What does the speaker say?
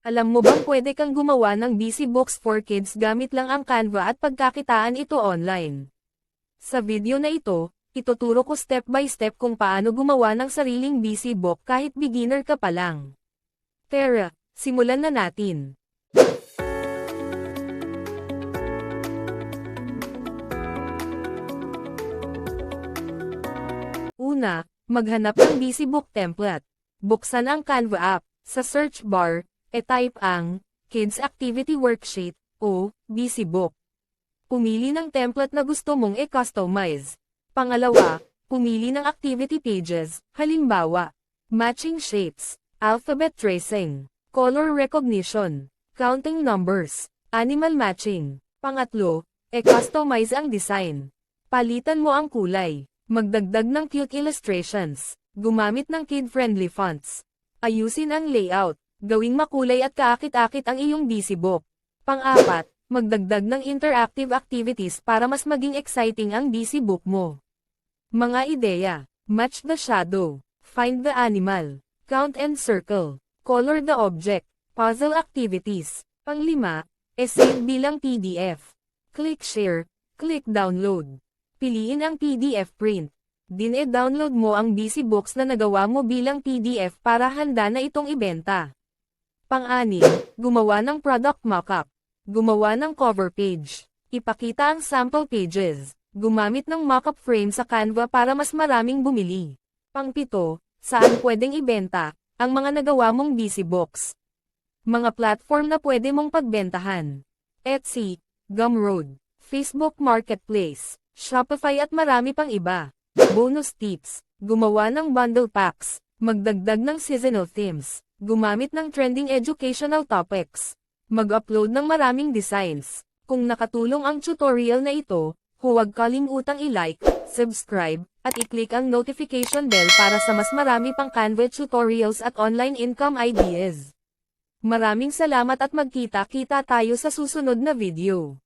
Alam mo bang pwede kang gumawa ng busy books for kids gamit lang ang Canva at pagkakitaan ito online? Sa video na ito, ituturo ko step by step kung paano gumawa ng sariling busy book kahit beginner ka pa lang. Tara, simulan na natin. Una, maghanap ng busy book template. Buksan ang Canva app. Sa search bar, type ang Kids Activity Worksheet o busy book. Pumili ng template na gusto mong i-customize. Pangalawa, pumili ng activity pages, halimbawa, matching shapes, alphabet tracing, color recognition, counting numbers, animal matching. Pangatlo, i-customize ang design. Palitan mo ang kulay. Magdagdag ng cute illustrations. Gumamit ng kid-friendly fonts. Ayusin ang layout. Gawing makulay at kaakit-akit ang iyong busy book. Pang-apat, magdagdag ng interactive activities para mas maging exciting ang busy book mo. Mga ideya: match the shadow, find the animal, count and circle, color the object, puzzle activities. Pang-lima, save bilang PDF. Click share, click download. Piliin ang PDF print. Din-download mo ang busy books na nagawa mo bilang PDF para handa na itong ibenta. Pang-anim, gumawa ng product mockup. Gumawa ng cover page. Ipakita ang sample pages. Gumamit ng mockup frame sa Canva para mas maraming bumili. Pang-pito, saan pwedeng ibenta ang mga nagawa mong busy books. Mga platform na pwede mong pagbentahan: Etsy, Gumroad, Facebook Marketplace, Shopify at marami pang iba. Bonus tips: gumawa ng bundle packs, magdagdag ng seasonal themes, gumamit ng trending educational topics, mag-upload ng maraming designs. Kung nakatulong ang tutorial na ito, huwag kalimutang i-like, subscribe, at i-click ang notification bell para sa mas marami pang Canva tutorials at online income ideas. Maraming salamat at magkita-kita tayo sa susunod na video.